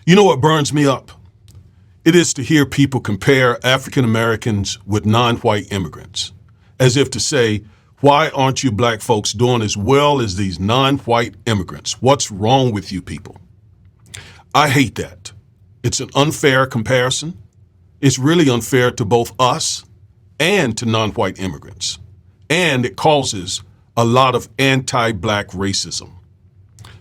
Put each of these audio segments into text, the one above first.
You know what burns me up? It is to hear people compare African Americans with non-white immigrants, as if to say, why aren't you black folks doing as well as these non-white immigrants? What's wrong with you people? I hate that. It's an unfair comparison. It's really unfair to both us and to non-white immigrants. And it causes a lot of anti-black racism.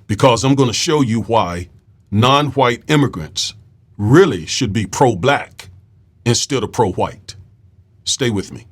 Because I'm going to show you why non-white immigrants really should be pro-black instead of pro-white. Stay with me.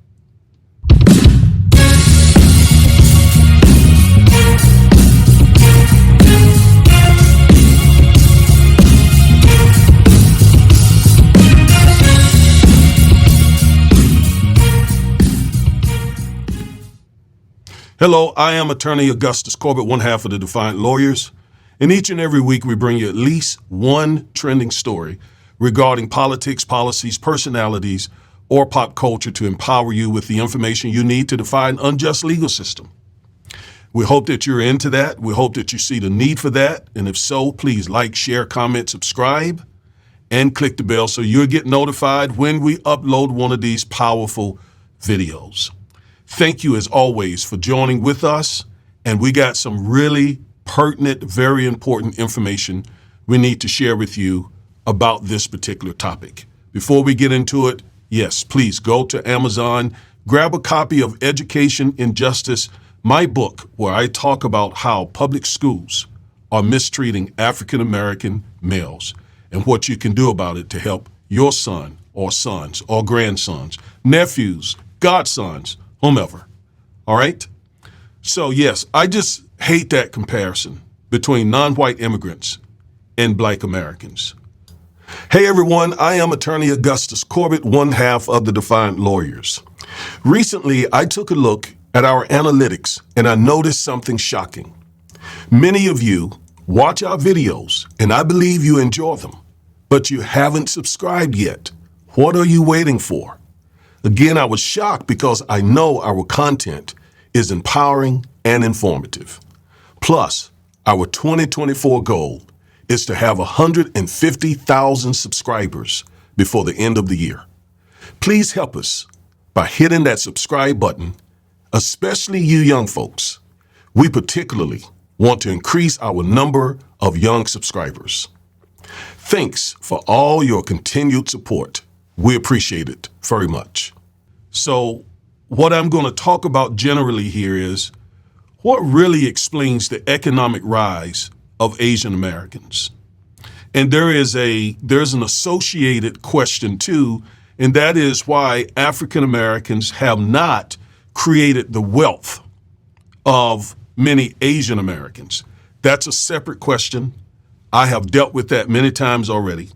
Hello, I am attorney Augustus Corbett, one half of the Defiant Lawyers. And each and every week we bring you at least one trending story regarding politics, policies, personalities, or pop culture to empower you with the information you need to defy an unjust legal system. We hope that you're into that. We hope that you see the need for that. And if so, please like, share, comment, subscribe, and click the bell so you'll get notified when we upload one of these powerful videos. Thank you, as always, for joining with us. And we got some really pertinent, very important information we need to share with you about this particular topic. Before we get into it, yes, please go to Amazon, grab a copy of Education in Justice, my book, where I talk about how public schools are mistreating African-American males and what you can do about it to help your son or sons or grandsons, nephews, godsons, whomever. All right? So yes, I just hate that comparison between non-white immigrants and black Americans. Hey everyone, I am attorney Augustus Corbett, one half of the Defiant Lawyers. Recently, I took a look at our analytics and I noticed something shocking. Many of you watch our videos and I believe you enjoy them, but you haven't subscribed yet. What are you waiting for? Again, I was shocked because I know our content is empowering and informative. Plus, our 2024 goal is to have 150,000 subscribers before the end of the year. Please help us by hitting that subscribe button, especially you young folks. We particularly want to increase our number of young subscribers. Thanks for all your continued support. We appreciate it very much. So what I'm going to talk about generally here is what really explains the economic rise of Asian Americans. And there's an associated question too, and that is why African Americans have not created the wealth of many Asian Americans. That's a separate question. I have dealt with that many times already,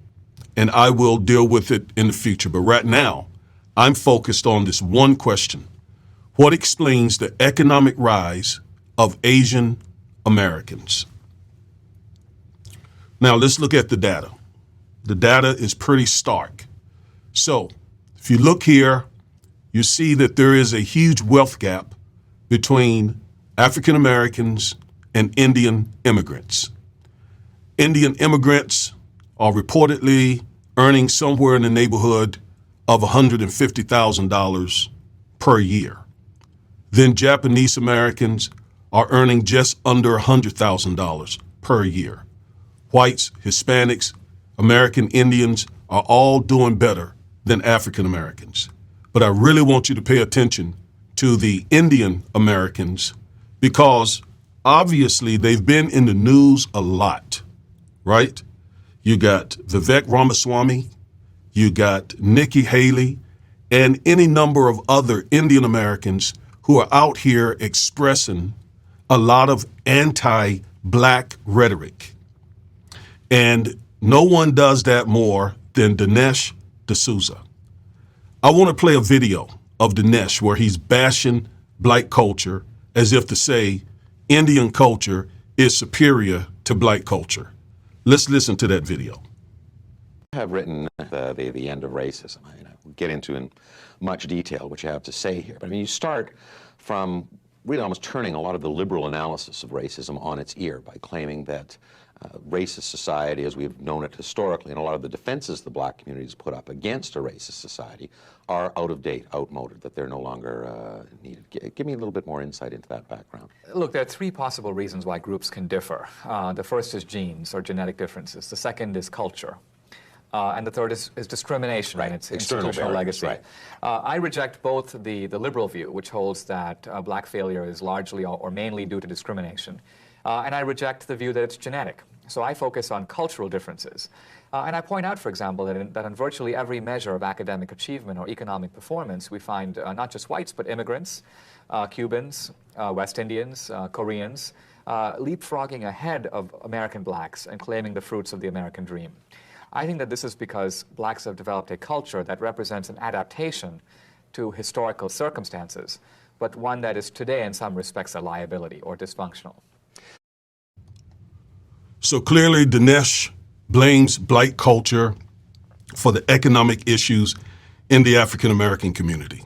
and I will deal with it in the future. But right now, I'm focused on this one question. What explains the economic rise of Asian Americans? Now, let's look at the data. The data is pretty stark. So, if you look here, you see that there is a huge wealth gap between African Americans and Indian immigrants. Indian immigrants are reportedly earning somewhere in the neighborhood of $150,000 per year. Then Japanese Americans are earning just under $100,000 per year. Whites, Hispanics, American Indians are all doing better than African Americans. But I really want you to pay attention to the Indian Americans because obviously they've been in the news a lot, right? You got Vivek Ramaswamy, you got Nikki Haley, and any number of other Indian Americans who are out here expressing a lot of anti-black rhetoric. And no one does that more than Dinesh D'Souza. I want to play a video of Dinesh where he's bashing black culture as if to say Indian culture is superior to black culture. Let's listen to that video. I have written the end of racism. We'll get into in much detail what you have to say here. But I mean, you start from really almost turning a lot of the liberal analysis of racism on its ear by claiming that racist society as we've known it historically, and a lot of the defenses the black communities put up against a racist society are out of date, outmoded, that they're no longer needed. Give me a little bit more insight into that background. Look, there are three possible reasons why groups can differ. The first is genes or genetic differences. The second is culture. And the third is discrimination and its institutional legacy. Right. I reject both the liberal view, which holds that black failure is largely or mainly due to discrimination, and I reject the view that it's genetic. So I focus on cultural differences. And I point out, for example, that in virtually every measure of academic achievement or economic performance, we find not just whites, but immigrants, Cubans, West Indians, Koreans, leapfrogging ahead of American blacks and claiming the fruits of the American dream. I think that this is because blacks have developed a culture that represents an adaptation to historical circumstances, but one that is today in some respects a liability or dysfunctional. So clearly, Dinesh blames black culture for the economic issues in the African American community,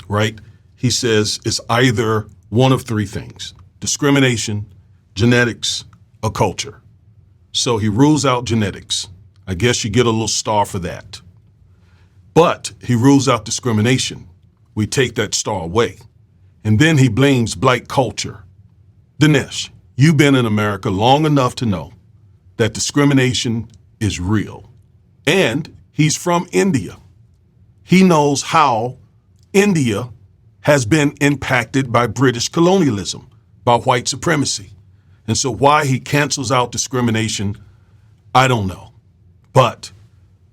right? He says it's either one of three things: discrimination, genetics, or culture. So he rules out genetics. I guess you get a little star for that. But he rules out discrimination. We take that star away. And then he blames black culture. Dinesh, you've been in America long enough to know that discrimination is real. And he's from India. He knows how India has been impacted by British colonialism, by white supremacy. And so why he cancels out discrimination, I don't know. But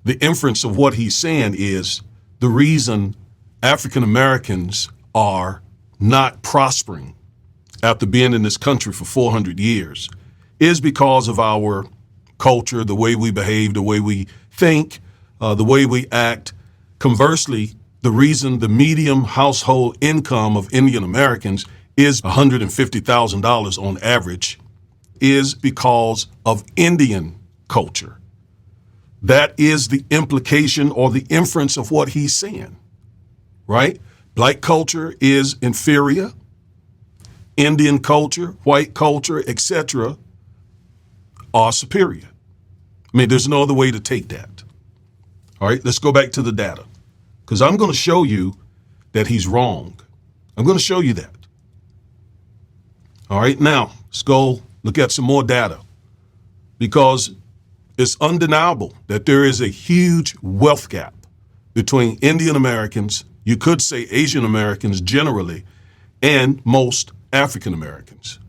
the inference of what he's saying is the reason African Americans are not prospering after being in this country for 400 years is because of our culture, the way we behave, the way we think, the way we act. Conversely, the reason the median household income of Indian Americans is $150,000 on average is because of Indian culture. That is the implication or the inference of what he's saying, right? Black culture is inferior. Indian culture, white culture, etc. are superior. I mean, there's no other way to take that. All right, let's go back to the data, because I'm going to show you that he's wrong. I'm going to show you that. All right, now let's go look at some more data, because it's undeniable that there is a huge wealth gap between Indian Americans, you could say Asian Americans generally, and most African Americans.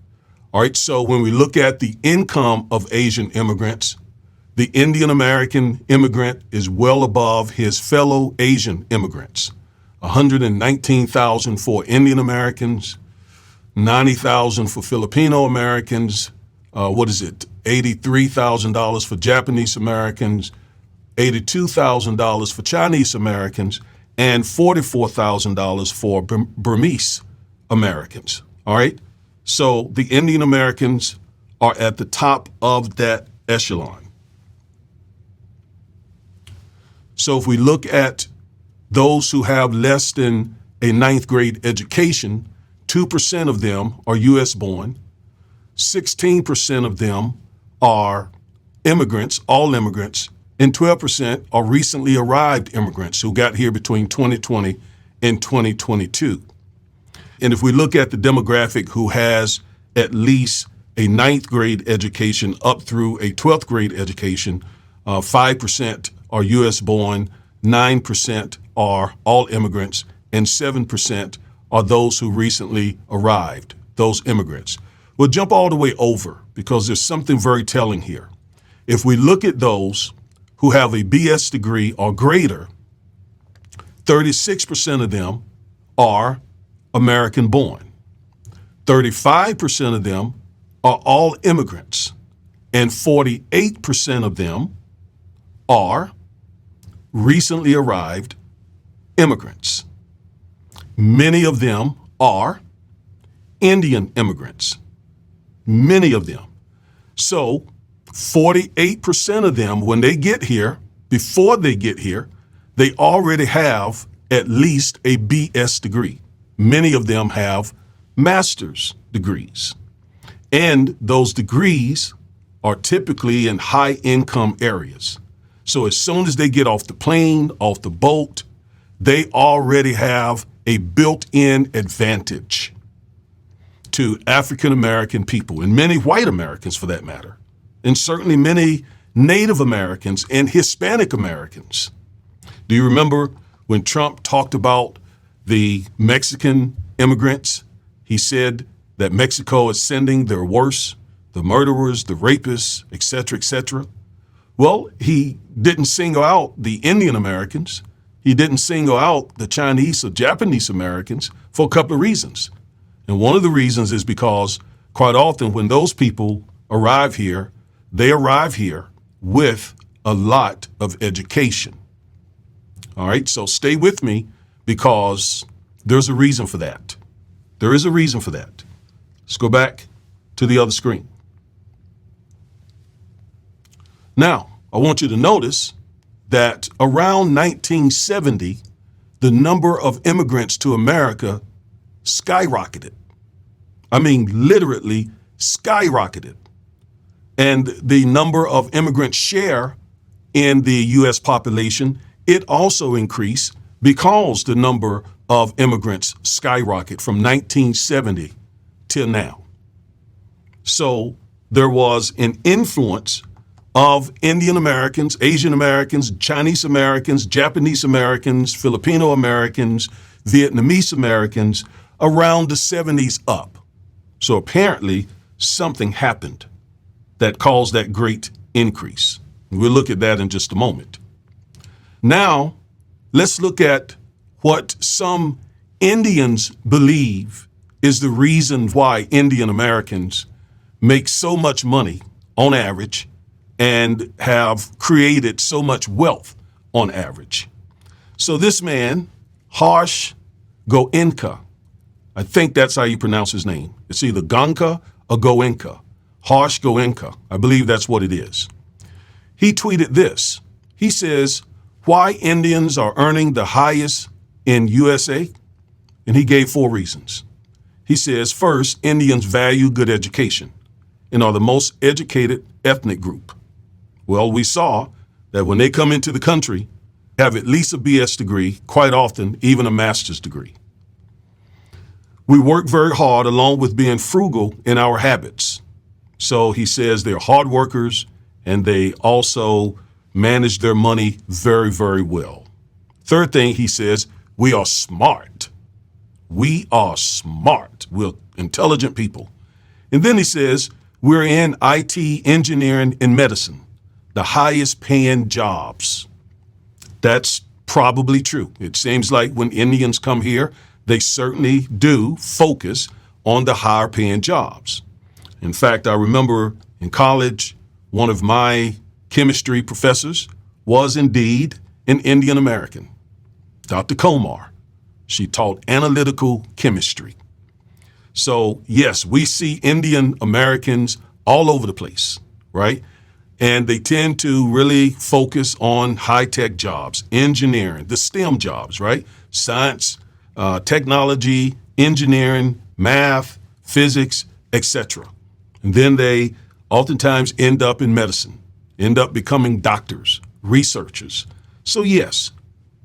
All right, so when we look at the income of Asian immigrants, the Indian American immigrant is well above his fellow Asian immigrants. $119,000 for Indian Americans, $90,000 for Filipino Americans, $83,000 for Japanese Americans, $82,000 for Chinese Americans, and $44,000 for Burmese Americans. All right? So the Indian Americans are at the top of that echelon. So if we look at those who have less than a ninth grade education, 2% of them are U.S. born, 16% of them are immigrants, all immigrants, and 12% are recently arrived immigrants who got here between 2020 and 2022. And if we look at the demographic who has at least a ninth grade education up through a 12th grade education, 5% are U.S. born, 9% are all immigrants, and 7% are those who recently arrived, those immigrants. We'll jump all the way over because there's something very telling here. If we look at those who have a BS degree or greater, 36% of them are American born. 35% of them are all immigrants, and 48% of them are recently arrived immigrants. Many of them are Indian immigrants. Many of them. So 48% of them, when they get here, before they get here, they already have at least a BS degree. Many of them have master's degrees. And those degrees are typically in high income areas. So as soon as they get off the plane, off the boat, they already have a built-in advantage to African American people, and many white Americans for that matter, and certainly many Native Americans and Hispanic Americans. Do you remember when Trump talked about the Mexican immigrants? He said that Mexico is sending their worst, the murderers, the rapists, et cetera, et cetera. Well, he didn't single out the Indian Americans. He didn't single out the Chinese or Japanese Americans for a couple of reasons. And one of the reasons is because quite often when those people arrive here, they arrive here with a lot of education. All right, so stay with me because there's a reason for that. There is a reason for that. Let's go back to the other screen. Now, I want you to notice that around 1970, the number of immigrants to America skyrocketed. I mean, literally skyrocketed. And the number of immigrant share in the U.S. population, it also increased because the number of immigrants skyrocketed from 1970 till now. So there was an influence of Indian Americans, Asian Americans, Chinese Americans, Japanese Americans, Filipino Americans, Vietnamese Americans around the 70s up. So apparently something happened that caused that great increase. We'll look at that in just a moment. Now, let's look at what some Indians believe is the reason why Indian Americans make so much money on average and have created so much wealth on average. So this man, Harsh Goenka, I think that's how you pronounce his name. It's either Gonka or Goenka. Harsh Goenka. I believe that's what it is. He tweeted this. He says, why Indians are earning the highest in USA? And he gave 4 reasons. He says, first, Indians value good education and are the most educated ethnic group. Well, we saw that when they come into the country, they have at least a BS degree, quite often even a master's degree. We work very hard along with being frugal in our habits. So he says they're hard workers and they also manage their money very, very well. Third thing he says, we are smart. We are smart. We're intelligent people. And then he says, we're in IT, engineering, and medicine, the highest paying jobs. That's probably true. It seems like when Indians come here, they certainly do focus on the higher paying jobs. In fact, I remember in college, one of my chemistry professors was indeed an Indian American, Dr. Komar. She taught analytical chemistry. So yes, we see Indian Americans all over the place, right? And they tend to really focus on high-tech jobs, engineering, the STEM jobs, right? Science, technology, engineering, math, physics, etc. And then they oftentimes end up in medicine, end up becoming doctors, researchers. So yes,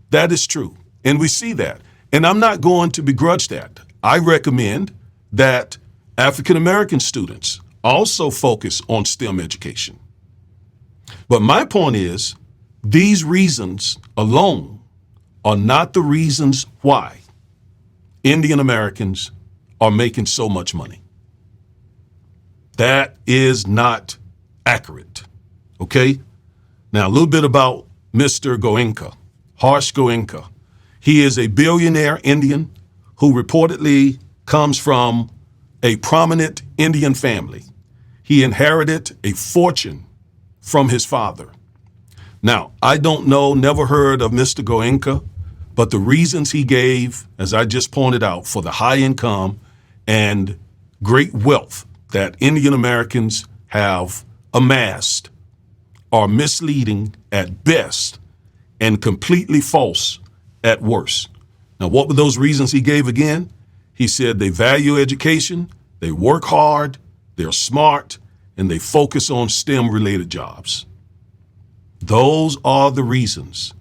that is true. And we see that. And I'm not going to begrudge that. I recommend that African American students also focus on STEM education. But my point is, these reasons alone are not the reasons why Indian Americans are making so much money. That is not accurate. Okay? Now, a little bit about Mr. Goenka, Harsh Goenka. He is a billionaire Indian who reportedly comes from a prominent Indian family. He inherited a fortune from his father. Now, I don't know, never heard of Mr. Goenka, but the reasons he gave, as I just pointed out, for the high income and great wealth that Indian Americans have amassed are misleading at best and completely false at worst. Now, what were those reasons he gave again? He said they value education, they work hard, they're smart, and they focus on STEM-related jobs. Those are the reasons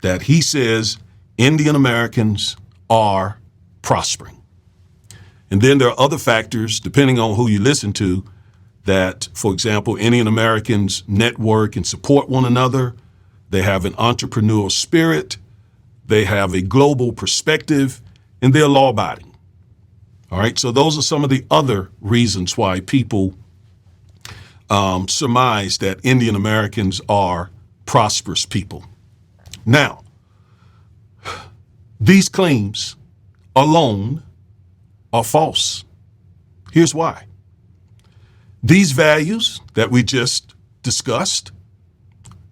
that he says Indian Americans are prospering. And then there are other factors, depending on who you listen to, that, for example, Indian Americans network and support one another. They have an entrepreneurial spirit. They have a global perspective, and they're law-abiding. All right, so those are some of the other reasons why people surmise that Indian Americans are prosperous people. Now, these claims alone are false. Here's why. These values that we just discussed,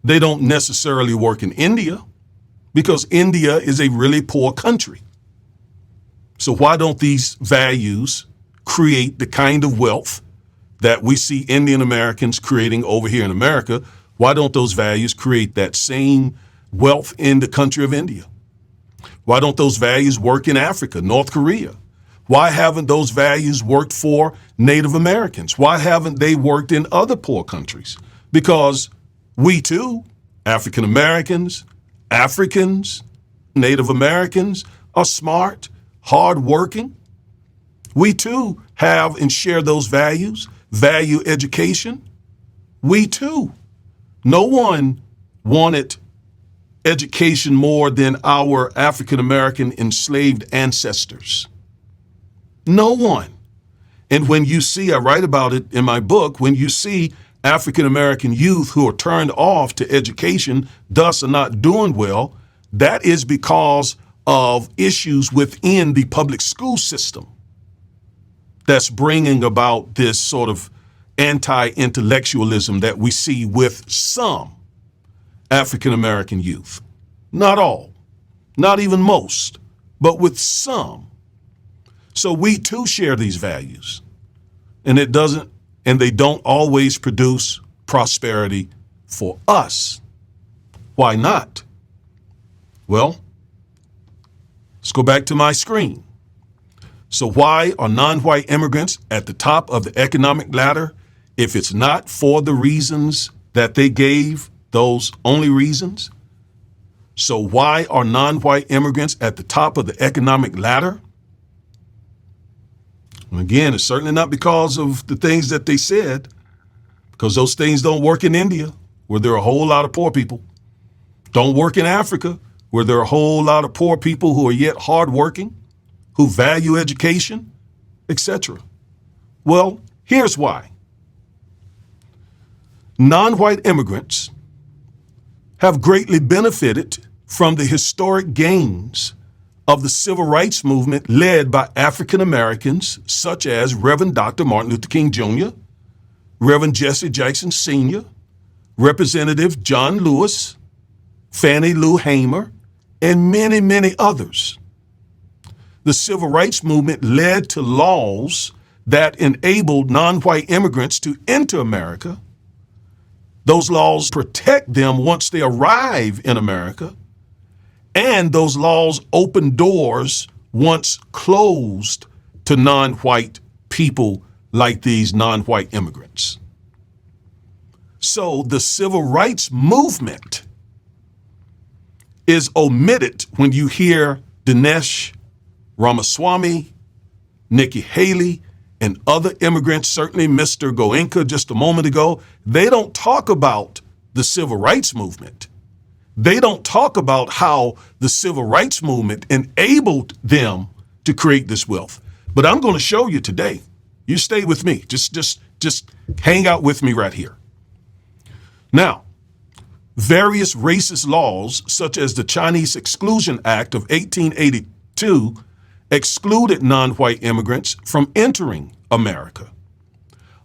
they don't necessarily work in India because India is a really poor country. So why don't these values create the kind of wealth that we see Indian Americans creating over here in America? Why don't those values create that same wealth in the country of India? Why don't those values work in Africa, North Korea? Why haven't those values worked for Native Americans? Why haven't they worked in other poor countries? Because we too, African Americans, Africans, Native Americans, are smart, hardworking. We too have and share those values, value education. We too. No one wanted education more than our African American enslaved ancestors. No one. And when you see, I write about it in my book, when you see African American youth who are turned off to education, thus are not doing well, that is because of issues within the public school system that's bringing about this sort of anti-intellectualism that we see with some African American youth. Not all, not even most, but with some. So we too share these values, and they don't always produce prosperity for us. Why not? Well, let's go back to my screen. So why are non-white immigrants at the top of the economic ladder if it's not for the reasons that they gave, those only reasons? So why are non-white immigrants at the top of the economic ladder? And again, it's certainly not because of the things that they said, because those things don't work in India, where there are a whole lot of poor people. Don't work in Africa, where there are a whole lot of poor people who are yet hardworking, who value education, etc. Well, here's why. Non-white immigrants have greatly benefited from the historic gains of the civil rights movement led by African Americans such as Reverend Dr. Martin Luther King Jr., Reverend Jesse Jackson Sr., Representative John Lewis, Fannie Lou Hamer, and many, many others. The civil rights movement led to laws that enabled non-white immigrants to enter America. Those laws protect them once they arrive in America, and those laws open doors once closed to non-white people like these non-white immigrants. So the civil rights movement is omitted when you hear Dinesh Ramaswamy, Nikki Haley, and other immigrants, certainly Mr. Goenka just a moment ago. They don't talk about the civil rights movement. They don't talk about how the civil rights movement enabled them to create this wealth. But I'm going to show you today. You stay with me. Just hang out with me right here. Now, various racist laws, such as the Chinese Exclusion Act of 1882, excluded non-white immigrants from entering America.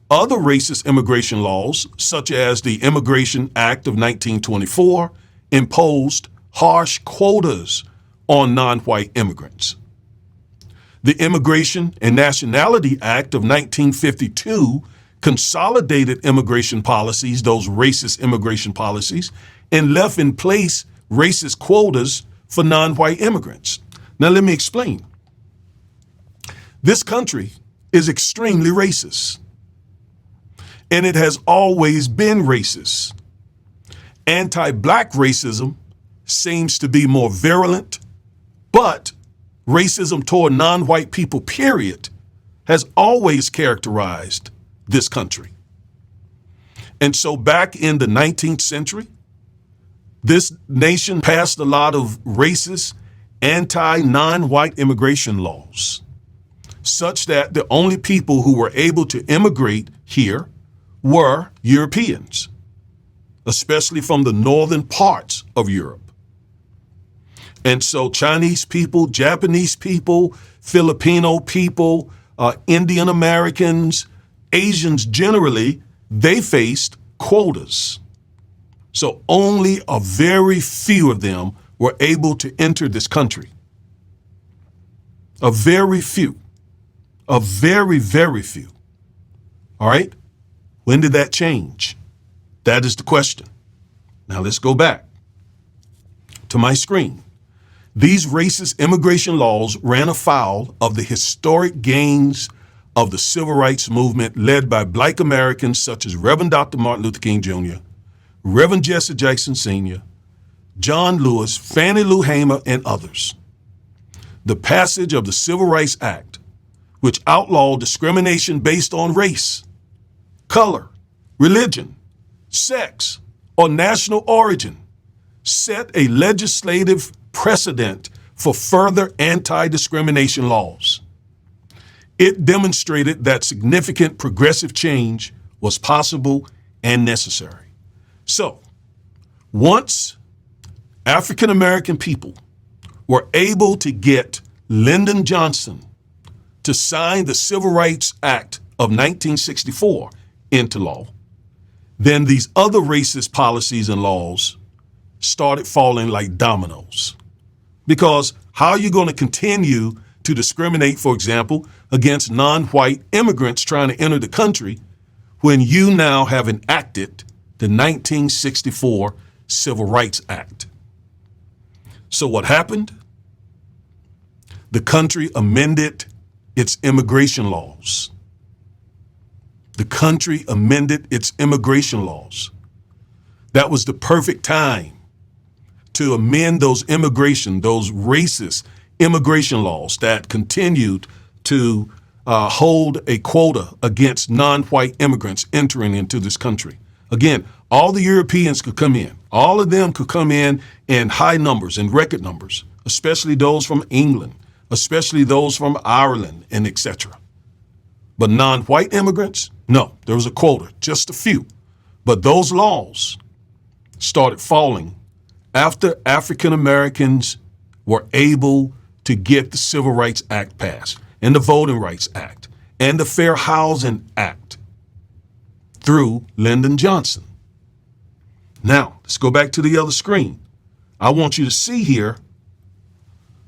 Other racist immigration laws, such as the Immigration Act of 1924, imposed harsh quotas on non-white immigrants. The Immigration and Nationality Act of 1952 consolidated immigration policies, those racist immigration policies, and left in place racist quotas for non-white immigrants. Now, let me explain. This country is extremely racist. and it has always been racist. Anti-black racism seems to be more virulent, but racism toward non-white people, period, has always characterized this country. And so back in the 19th century, this nation passed a lot of racist, anti-non-white immigration laws, such that the only people who were able to immigrate here were Europeans, especially from the northern parts of Europe. And so Chinese people, Japanese people, Filipino people, Indian Americans, Asians generally, they faced quotas. So only a very few of them were able to enter this country. A very few. A very, very few. All right? When did that change? That is the question. Now let's go back to my screen. These racist immigration laws ran afoul of the historic gains of the civil rights movement led by Black Americans such as Reverend Dr. Martin Luther King Jr., Reverend Jesse Jackson Sr., John Lewis, Fannie Lou Hamer, and others. The passage of the Civil Rights Act, which outlawed discrimination based on race, color, religion, sex, or national origin, set a legislative precedent for further anti-discrimination laws. It demonstrated that significant progressive change was possible and necessary. So, once African American people were able to get Lyndon Johnson to sign the Civil Rights Act of 1964 into law, then these other racist policies and laws started falling like dominoes. Because how are you going to continue to discriminate, for example, against non-white immigrants trying to enter the country when you now have enacted the 1964 Civil Rights Act? So what happened? The country amended its immigration laws. The country amended its immigration laws. That was the perfect time to amend those racist immigration laws that continued to hold a quota against non-white immigrants entering into this country. Again, all the Europeans could come in. All of them could come in high numbers, in record numbers, especially those from England, especially those from Ireland, and etc. But non-white immigrants, no, there was a quota, just a few. But those laws started falling after African Americans were able to get the Civil Rights Act passed, and the Voting Rights Act, and the Fair Housing Act through Lyndon Johnson. Now, let's go back to the other screen. I want you to see here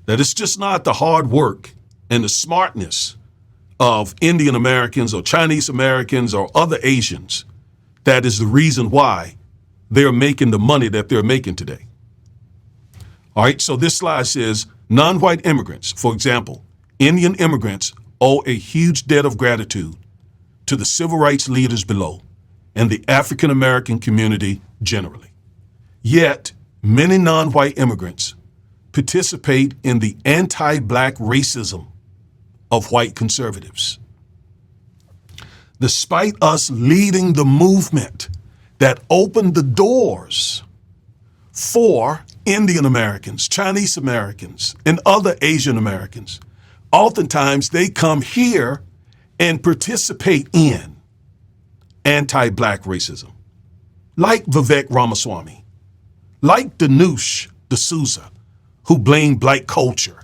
that it's just not the hard work and the smartness of Indian Americans or Chinese Americans or other Asians that is the reason why they're making the money that they're making today. All right, so this slide says non-white immigrants, for example, Indian immigrants owe a huge debt of gratitude to the civil rights leaders below and the African American community generally. Yet, many non-white immigrants participate in the anti-black racism of white conservatives. Despite us leading the movement that opened the doors for Indian Americans, Chinese Americans, and other Asian Americans, oftentimes they come here and participate in anti-black racism, like Vivek Ramaswamy, like Danush D'Souza, who blame black culture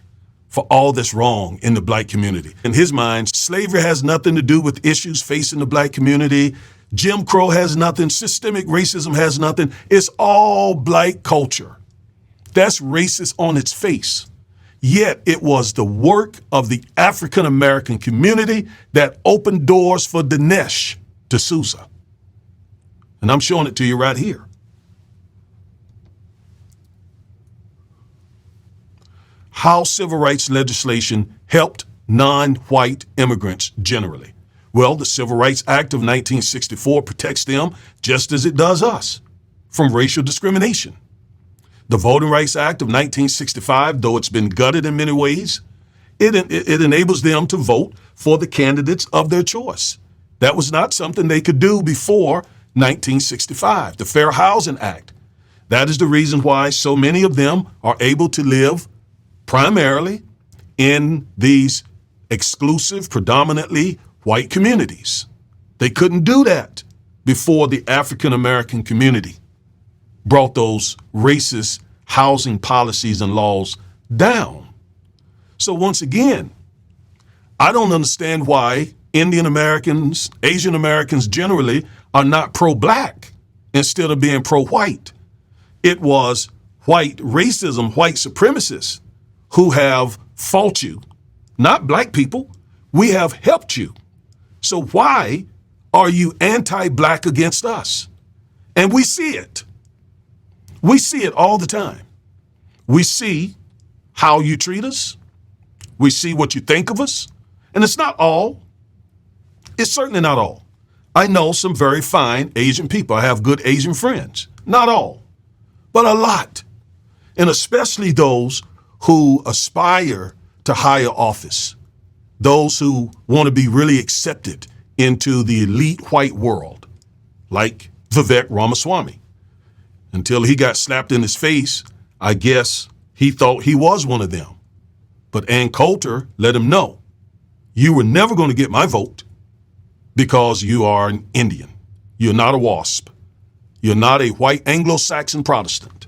for all that's wrong in the black community. In his mind, slavery has nothing to do with issues facing the black community. Jim Crow has nothing. Systemic racism has nothing. It's all black culture. That's racist on its face. Yet it was the work of the African American community that opened doors for Dinesh D'Souza. And I'm showing it to you right here. How civil rights legislation helped non-white immigrants generally. Well, the Civil Rights Act of 1964 protects them just as it does us from racial discrimination. The Voting Rights Act of 1965, though it's been gutted in many ways, it enables them to vote for the candidates of their choice. That was not something they could do before 1965. The Fair Housing Act, that is the reason why so many of them are able to live primarily in these exclusive, predominantly white communities. They couldn't do that before the African American community brought those racist housing policies and laws down. So once again, I don't understand why Indian Americans, Asian Americans generally are not pro-black instead of being pro-white. It was white racism, white supremacists who have fought you, not black people. We have helped you. So why are you anti-black against us? And we see it. We see it all the time. We see how you treat us. We see what you think of us. And it's not all. It's certainly not all. I know some very fine Asian people. I have good Asian friends. Not all, but a lot. And especially those who aspire to higher office, those who want to be really accepted into the elite white world, like Vivek Ramaswamy. Until he got slapped in his face, I guess he thought he was one of them. But Ann Coulter let him know, you were never going to get my vote because you are an Indian. You're not a WASP. You're not a white Anglo-Saxon Protestant.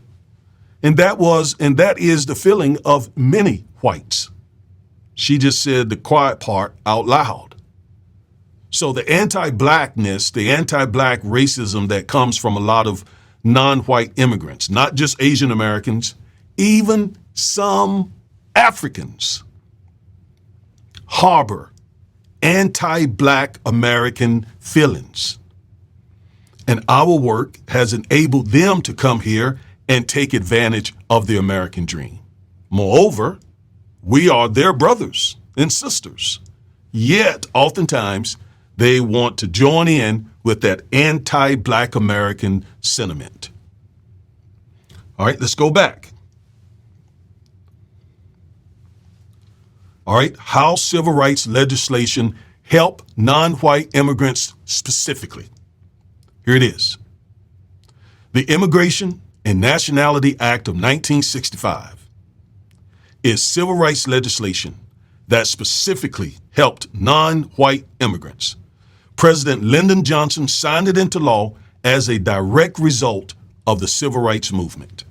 And that is the feeling of many whites. She just said the quiet part out loud. So the anti-blackness, the anti-black racism that comes from a lot of non-white immigrants, not just Asian Americans, even some Africans, harbor anti-black American feelings. And our work has enabled them to come here and take advantage of the American dream. Moreover, we are their brothers and sisters. Yet, oftentimes, they want to join in with that anti-black American sentiment. All right, let's go back. All right, how civil rights legislation help non-white immigrants specifically. Here it is. The Immigration and Nationality Act of 1965 is civil rights legislation that specifically helped non-white immigrants. President Lyndon Johnson signed it into law as a direct result of the civil rights movement.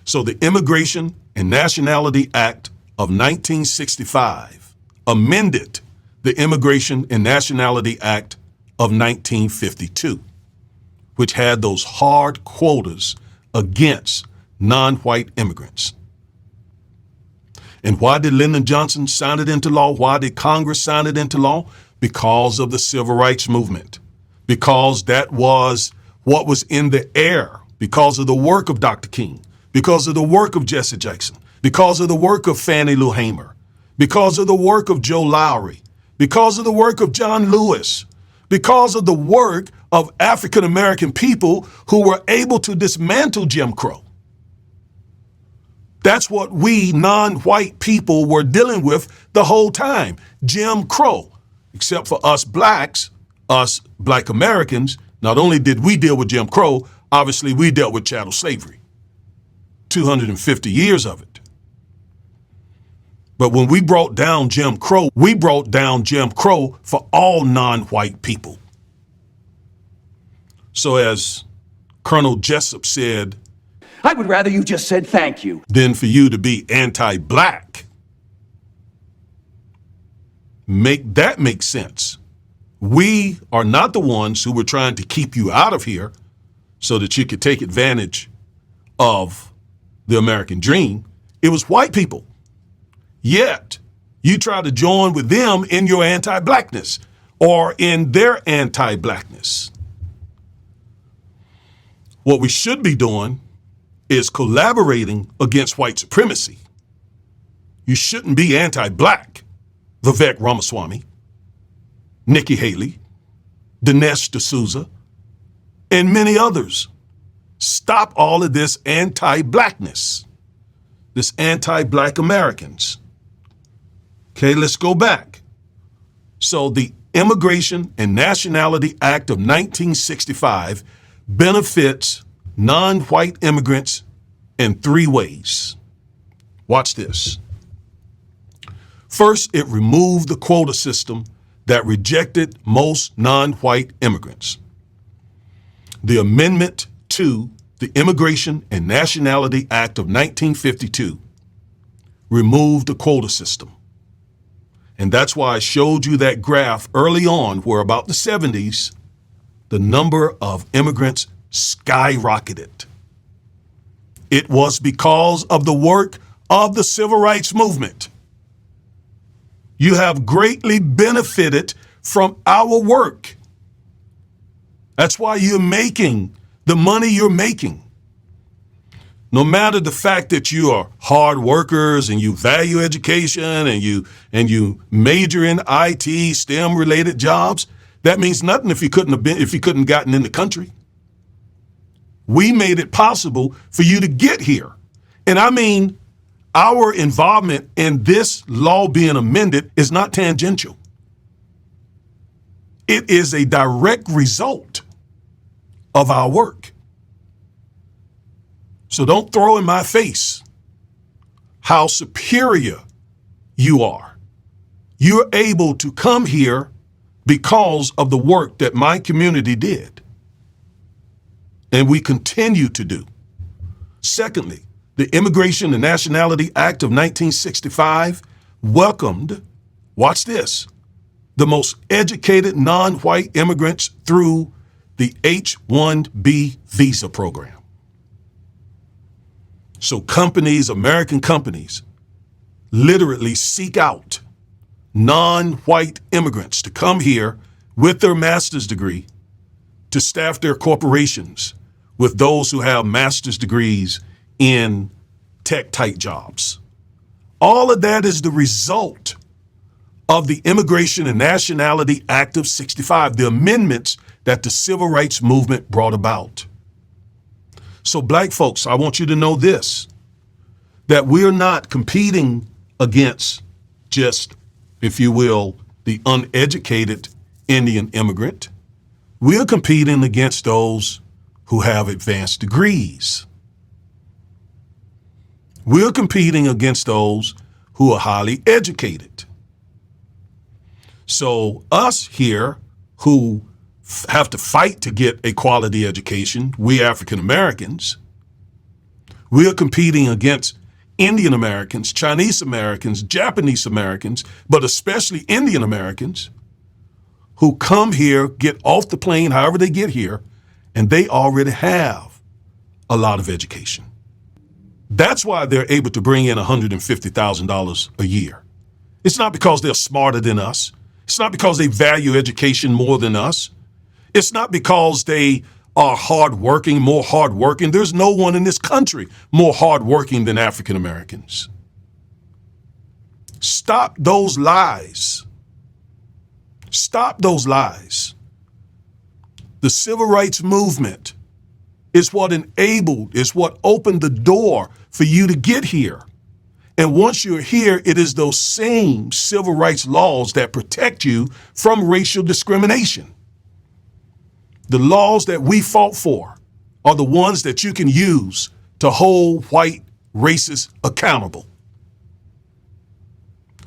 So the Immigration and Nationality Act of 1965 amended the Immigration and Nationality Act of 1952, which had those hard quotas against non-white immigrants. And why did Lyndon Johnson sign it into law? Why did Congress sign it into law? Because of the civil rights movement, because that was what was in the air, because of the work of Dr. King, because of the work of Jesse Jackson, because of the work of Fannie Lou Hamer, because of the work of Joe Lowry, because of the work of John Lewis, because of the work of African American people who were able to dismantle Jim Crow. That's what we non-white people were dealing with the whole time, Jim Crow. Except for us blacks, us black Americans, not only did we deal with Jim Crow, obviously we dealt with chattel slavery, 250 years of it. But when we brought down Jim Crow, we brought down Jim Crow for all non-white people. So as Colonel Jessup said, I would rather you just said thank you than for you to be anti-black. Make that make sense. We are not the ones who were trying to keep you out of here so that you could take advantage of the American dream. It was white people. Yet you try to join with them in your anti-blackness or in their anti-blackness. What we should be doing is collaborating against white supremacy. You shouldn't be anti-black, Vivek Ramaswamy. Nikki Haley, Dinesh D'Souza, and many others. Stop all of this anti-blackness, this anti-black Americans. Okay, let's go back. So the Immigration and Nationality Act of 1965 benefits non-white immigrants in three ways. Watch this. First, it removed the quota system that rejected most non-white immigrants. The amendment to the Immigration and Nationality Act of 1952 removed the quota system. And that's why I showed you that graph early on where about the 70s, the number of immigrants skyrocketed. It was because of the work of the civil rights movement. You have greatly benefited from our work. That's why you're making the money you're making. No matter the fact that you are hard workers and you value education and you major in IT, STEM related jobs, that means nothing if you couldn't gotten in the country. We made it possible for you to get here. And I mean, our involvement in this law being amended is not tangential. It is a direct result of our work. So don't throw in my face how superior you are. You're able to come here because of the work that my community did. And we continue to do. Secondly, the Immigration and Nationality Act of 1965 welcomed, watch this, the most educated non-white immigrants through the H-1B visa program. So companies, American companies, literally seek out non-white immigrants to come here with their master's degree to staff their corporations with those who have master's degrees in tech-type jobs. All of that is the result of the Immigration and Nationality Act of 65, the amendments that the civil rights movement brought about. So black folks, I want you to know this, that we're not competing against just, if you will, the uneducated Indian immigrant. We're competing against those who have advanced degrees. We're competing against those who are highly educated. So us here who have to fight to get a quality education, we African Americans, we're competing against Indian Americans, Chinese Americans, Japanese Americans, but especially Indian Americans who come here, get off the plane, however they get here, and they already have a lot of education. That's why they're able to bring in $150,000 a year. It's not because they're smarter than us. It's not because they value education more than us. It's not because they are hardworking, more hardworking. There's no one in this country more hardworking than African Americans. Stop those lies. Stop those lies. The civil rights movement is what enabled, is what opened the door for you to get here. And once you're here, it is those same civil rights laws that protect you from racial discrimination. The laws that we fought for are the ones that you can use to hold white racists accountable.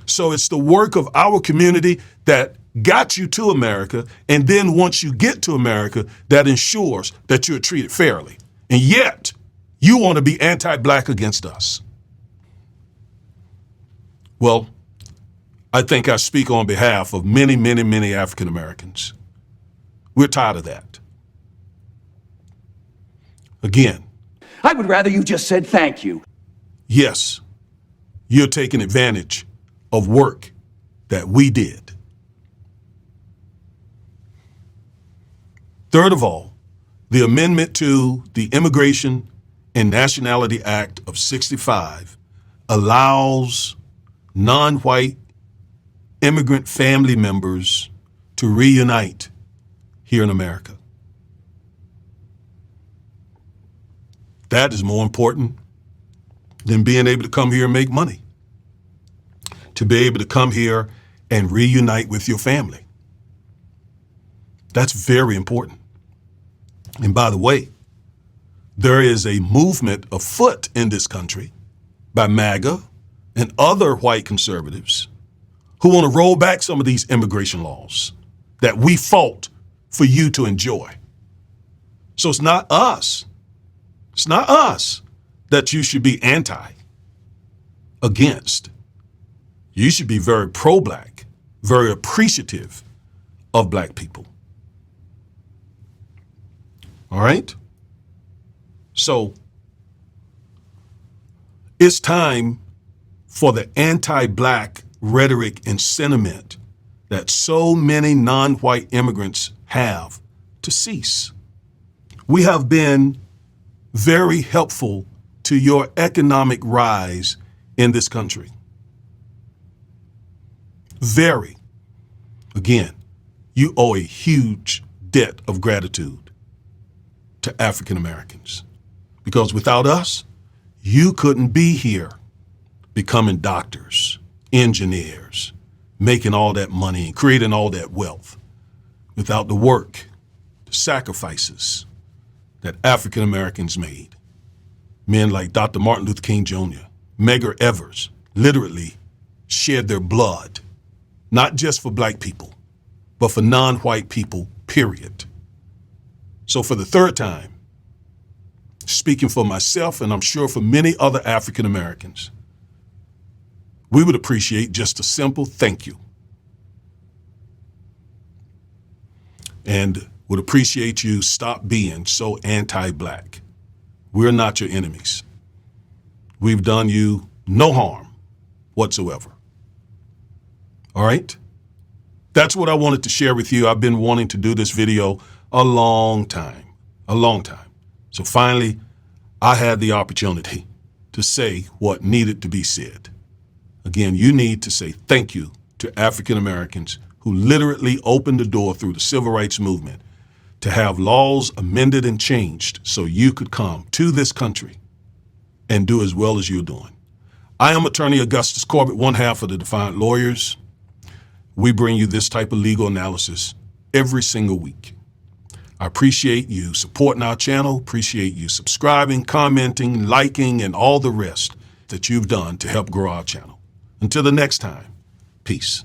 So it's the work of our community that got you to America, and then once you get to America, that ensures that you're treated fairly. And yet, you want to be anti-black against us. Well, I think I speak on behalf of many, many, many African Americans. We're tired of that. Again, I would rather you just said thank you. yes, you're taking advantage of work that we did. Third of all, the amendment to the Immigration and Nationality Act of 65 allows non-white immigrant family members to to reunite here in America. That is more important than being able to come here and make money. To be able to come here and reunite with your family. That's very important. And by the way, there is a movement afoot in this country by MAGA and other white conservatives who want to roll back some of these immigration laws that we fought for you to enjoy. So it's not us. It's not us that you should be against. You should be very pro-black, very appreciative of black people. All right? So it's time for the anti-black rhetoric and sentiment that so many non-white immigrants have to cease. We have been very helpful to your economic rise in this country. Very. Again, you owe a huge debt of gratitude to African Americans. Because without us, you couldn't be here becoming doctors, engineers, making all that money and creating all that wealth. Without the work, the sacrifices that African Americans made. Men like Dr. Martin Luther King Jr., Medgar Evers, literally shed their blood, not just for black people, but for non-white people, period. So for the third time, speaking for myself and I'm sure for many other African Americans, we would appreciate just a simple thank you. And would appreciate you stop being so anti-black. We're not your enemies. We've done you no harm whatsoever. All right? That's what I wanted to share with you. I've been wanting to do this video a long time. So finally, I had the opportunity to say what needed to be said. Again, you need to say thank you to African Americans who literally opened the door through the civil rights movement to have laws amended and changed so you could come to this country and do as well as you're doing. I am Attorney Augustus Corbett, one half of the Defiant Lawyers. We bring you this type of legal analysis every single week. I appreciate you supporting our channel, appreciate you subscribing, commenting, liking, and all the rest that you've done to help grow our channel. Until the next time, peace.